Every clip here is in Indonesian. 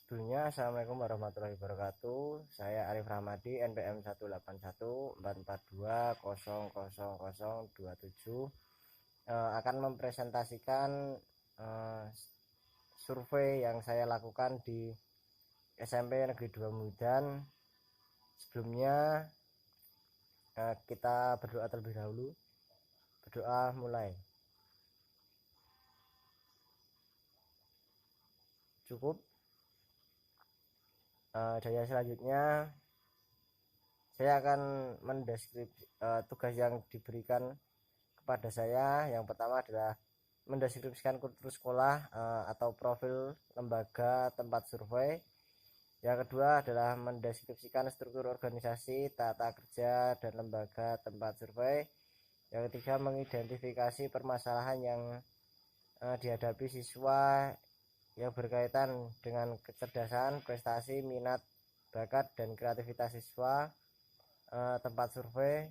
Sebelumnya, Assalamualaikum warahmatullahi wabarakatuh. Saya Arif Rahmadi, NPM 18144200027, akan mempresentasikan survei yang saya lakukan di SMP Negeri 2 Mudan. Sebelumnya, kita berdoa terlebih dahulu. Berdoa mulai. Cukup. Daya selanjutnya saya akan mendeskripsi tugas yang diberikan kepada saya. Yang pertama adalah mendeskripsikan kultur sekolah atau profil lembaga tempat survei. Yang kedua adalah mendeskripsikan struktur organisasi, tata kerja, dan lembaga tempat survei. Yang ketiga, mengidentifikasi permasalahan yang dihadapi siswa yang berkaitan dengan kecerdasan, prestasi, minat, bakat, dan kreativitas siswa tempat survei.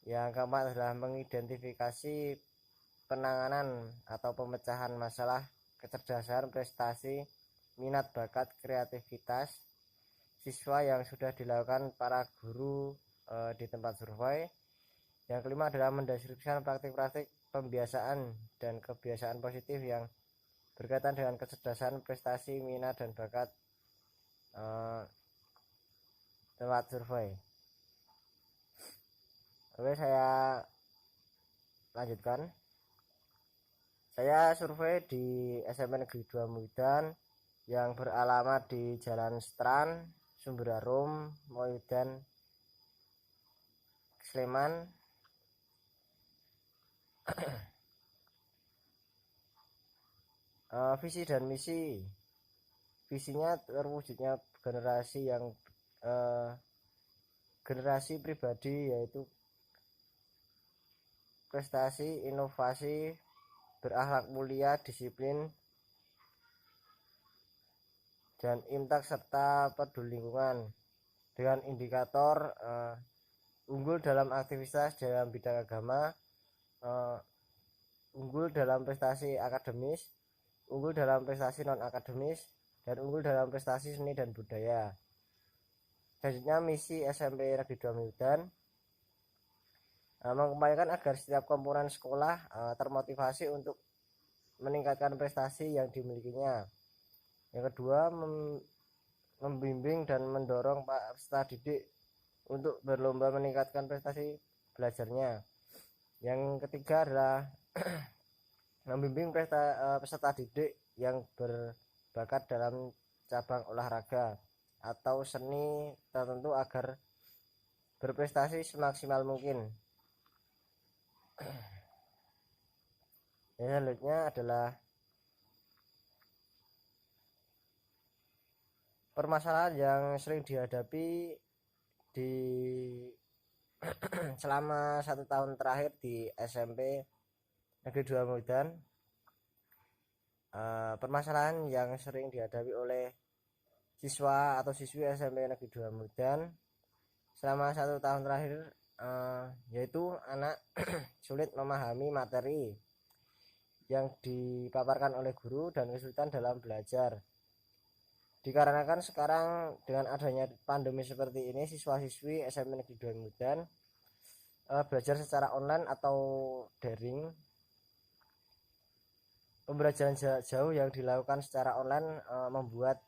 Yang keempat adalah mengidentifikasi penanganan atau pemecahan masalah kecerdasan, prestasi, minat, bakat, kreativitas siswa yang sudah dilakukan para guru di tempat survei. Yang kelima adalah mendeskripsikan praktik-praktik pembiasaan dan kebiasaan positif yang berkaitan dengan kecerdasan, prestasi, minat, dan bakat tempat survei. Oke, saya lanjutkan. Saya survei di SMP Negeri 2 Mudan yang beralamat di Jalan Stran, Sumberarum, Moyudan, Sleman. Visi dan misi. Visinya terwujudnya generasi pribadi, yaitu prestasi, inovasi, berakhlak mulia, disiplin, dan imtak serta peduli lingkungan, dengan indikator unggul dalam aktivitas dalam bidang agama, unggul dalam prestasi akademis, unggul dalam prestasi non-akademis, dan unggul dalam prestasi seni dan budaya. Selanjutnya, misi SMP Negeri 2 Mudan mengupayakan agar setiap komponen sekolah termotivasi untuk meningkatkan prestasi yang dimilikinya. Yang kedua, membimbing dan mendorong peserta didik untuk berlomba meningkatkan prestasi belajarnya. Yang ketiga adalah membimbing peserta didik yang berbakat dalam cabang olahraga atau seni tertentu agar berprestasi semaksimal mungkin. Yang selanjutnya adalah permasalahan yang sering dihadapi di selama 1 tahun terakhir di SMP Negeri 2 Mudan. Permasalahan yang sering dihadapi oleh siswa atau siswi SMP Negeri 2 Mudan selama 1 tahun terakhir yaitu anak sulit memahami materi yang dipaparkan oleh guru dan kesulitan dalam belajar. Dikarenakan sekarang dengan adanya pandemi seperti ini, siswa-siswi SMP Negeri 2 Mudan belajar secara online atau daring. Pembelajaran jarak jauh yang dilakukan secara online membuat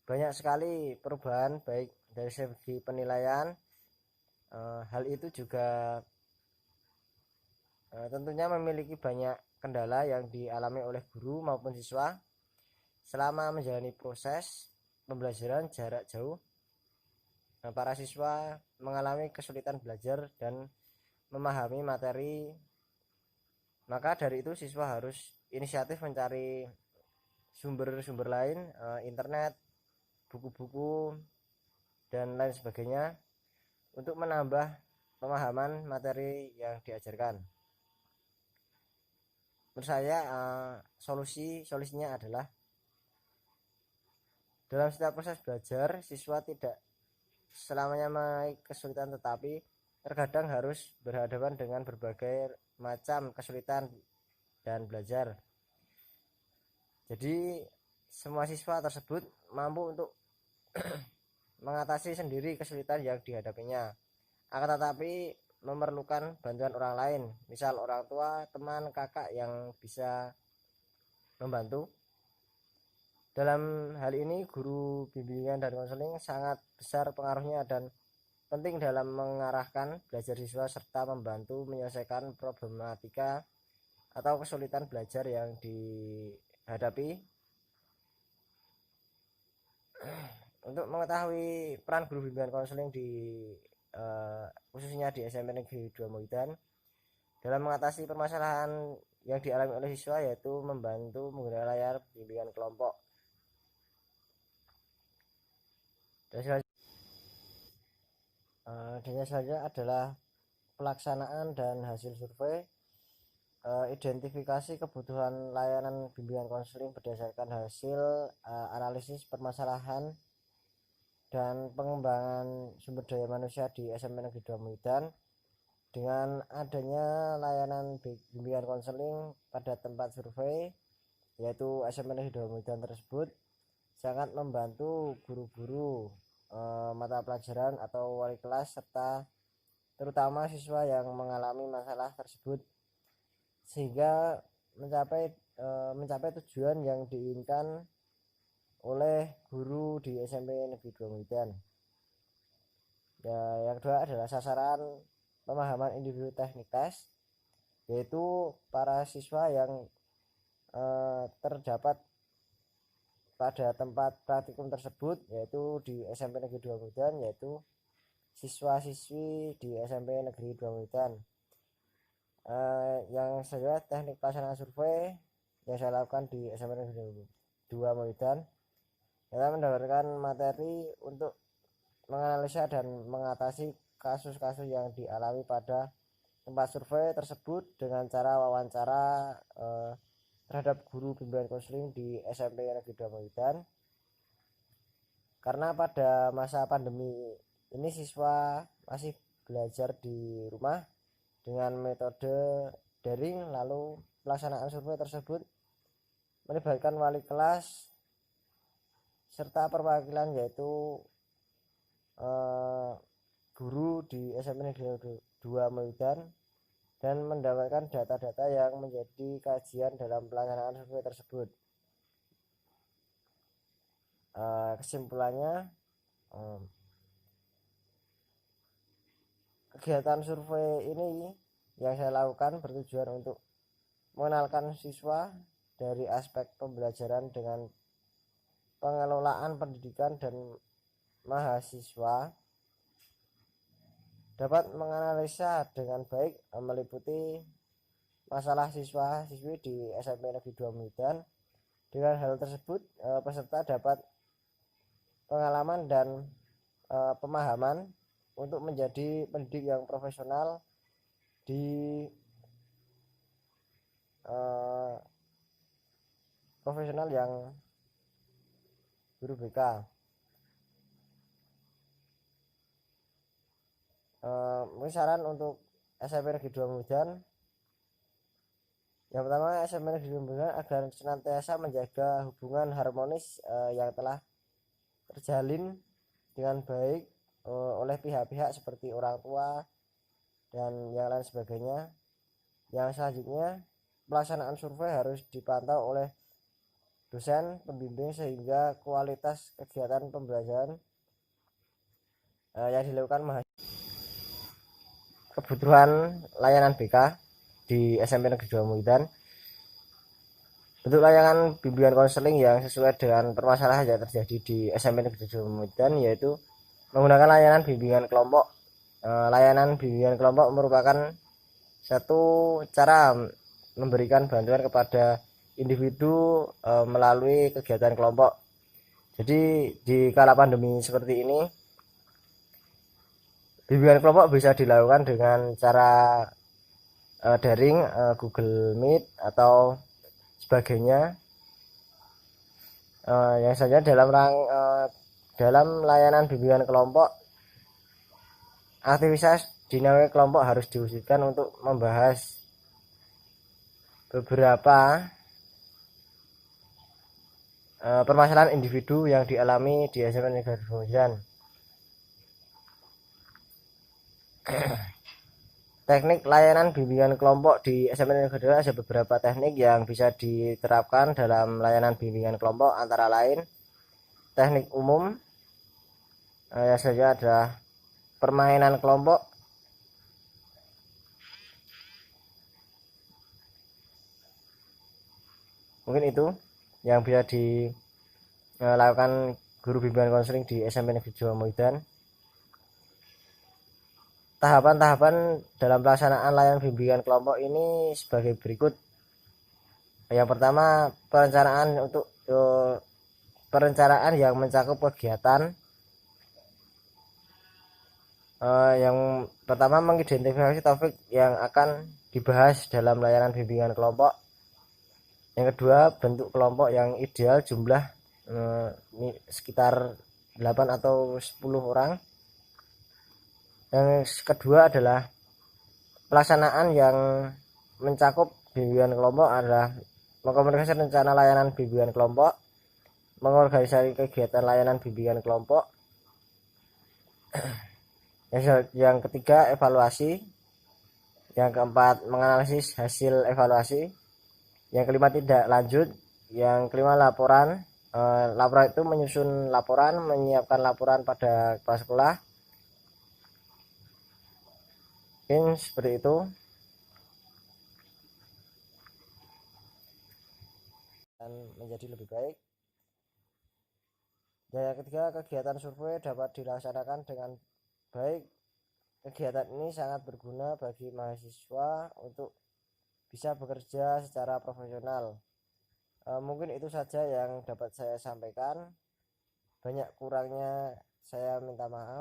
banyak sekali perubahan baik dari segi penilaian. Hal itu juga tentunya memiliki banyak kendala yang dialami oleh guru maupun siswa selama menjalani proses pembelajaran jarak jauh. Para siswa mengalami kesulitan belajar dan memahami materi. Maka dari itu siswa harus inisiatif mencari sumber-sumber lain, internet, buku-buku, dan lain sebagainya untuk menambah pemahaman materi yang diajarkan. Menurut saya solusinya adalah dalam setiap proses belajar siswa tidak selamanya mengalami kesulitan, tetapi terkadang harus berhadapan dengan berbagai macam kesulitan dan belajar. Jadi semua siswa tersebut mampu untuk mengatasi sendiri kesulitan yang dihadapinya, akan tetapi memerlukan bantuan orang lain, misal orang tua, teman, kakak yang bisa membantu. Dalam hal ini guru bimbingan dan konseling sangat besar pengaruhnya dan penting dalam mengarahkan belajar siswa serta membantu menyelesaikan problematika atau kesulitan belajar yang dihadapi. Untuk mengetahui peran guru bimbingan konseling khususnya di SMP Negeri 2 Muidan dalam mengatasi permasalahan yang dialami oleh siswa, yaitu membantu menggunakan layar bimbingan kelompok. Dan selanjutnya adalah pelaksanaan dan hasil survei. Identifikasi kebutuhan layanan bimbingan konseling berdasarkan hasil analisis permasalahan dan pengembangan sumber daya manusia di SMP Negeri 2 Muidan. Dengan adanya layanan bimbingan konseling pada tempat survei, yaitu SMP Negeri 2 Muidan tersebut, sangat membantu guru-guru mata pelajaran atau wali kelas serta terutama siswa yang mengalami masalah tersebut, sehingga mencapai tujuan yang diinginkan oleh guru di SMP Negeri 2 Muidan. Ya, yang kedua adalah sasaran pemahaman individu teknik tes, yaitu para siswa yang terdapat pada tempat praktikum tersebut, yaitu di SMP Negeri 2 Muidan, yaitu siswa-siswi di SMP Negeri 2 Muidan. Yang saya teknik pelaksanaan survei yang saya lakukan di SMP Negeri 2 Muidan, kita mendapatkan materi untuk menganalisa dan mengatasi kasus-kasus yang dialami pada tempat survei tersebut dengan cara wawancara terhadap guru bimbingan konseling di SMP Negeri 2 Muidan. Karena pada masa pandemi ini siswa masih belajar di rumah dengan metode daring, lalu pelaksanaan survei tersebut melibatkan wali kelas serta perwakilan, yaitu guru di SMP Negeri 2 Muidan, dan mendapatkan data-data yang menjadi kajian dalam pelaksanaan survei tersebut. Kesimpulannya, kegiatan survei ini yang saya lakukan bertujuan untuk mengenalkan siswa dari aspek pembelajaran dengan pengelolaan pendidikan, dan mahasiswa dapat menganalisa dengan baik meliputi masalah siswa-siswi di SMP Negeri 2 Muidan. Dengan hal tersebut, peserta dapat pengalaman dan pemahaman untuk menjadi pendidik yang profesional di profesional yang guru BK. Mungkin saran untuk SMP Negeri 2 Muidan, yang pertama, SMP Negeri 2 Muidan agar senantiasa menjaga hubungan harmonis yang telah terjalin dengan baik oleh pihak-pihak seperti orang tua dan yang lain sebagainya. Yang selanjutnya, pelaksanaan survei harus dipantau oleh dosen pembimbing sehingga kualitas kegiatan pembelajaran yang dilakukan mahasiswa. Kebutuhan layanan BK di SMP Negeri 2 Muidan. Bentuk layanan bimbingan konseling yang sesuai dengan permasalahan yang terjadi di SMP Negeri 2 Muidan, yaitu menggunakan layanan bimbingan kelompok. Layanan bimbingan kelompok merupakan satu cara memberikan bantuan kepada individu melalui kegiatan kelompok. Jadi di kala pandemi seperti ini, bimbingan kelompok bisa dilakukan dengan cara daring, Google Meet atau sebagainya. Yang saja dalam layanan bimbingan kelompok, aktivitas dinamika kelompok harus diwujudkan untuk membahas beberapa permasalahan individu yang dialami di SMP Negeri Kemudian. Teknik layanan bimbingan kelompok di SMP Negeri ada beberapa teknik yang bisa diterapkan dalam layanan bimbingan kelompok, antara lain teknik umum, yang saja adalah permainan kelompok, mungkin itu yang bisa dilakukan guru bimbingan konseling di SMP Negeri Jawa Muidan. Tahapan-tahapan dalam pelaksanaan layanan bimbingan kelompok ini sebagai berikut. Yang pertama, perencanaan yang mencakup kegiatan. Yang pertama, mengidentifikasi topik yang akan dibahas dalam layanan bimbingan kelompok. Yang kedua, bentuk kelompok yang ideal, jumlah sekitar 8 atau 10 orang. Yang kedua adalah pelaksanaan yang mencakup bimbingan kelompok adalah mengkomunikasikan rencana layanan bimbingan kelompok, mengorganisasi kegiatan layanan bimbingan kelompok. Yang ketiga, evaluasi. Yang keempat, menganalisis hasil evaluasi. Yang kelima, tidak lanjut. Yang kelima, laporan. Laporan itu menyusun laporan, menyiapkan laporan pada kepala sekolah. Mungkin seperti itu. Dan menjadi lebih baik. Dan yang ketiga, kegiatan survei dapat dilaksanakan dengan baik. Kegiatan ini sangat berguna bagi mahasiswa untuk bisa bekerja secara profesional. Mungkin itu saja yang dapat saya sampaikan. Banyak kurangnya saya minta maaf.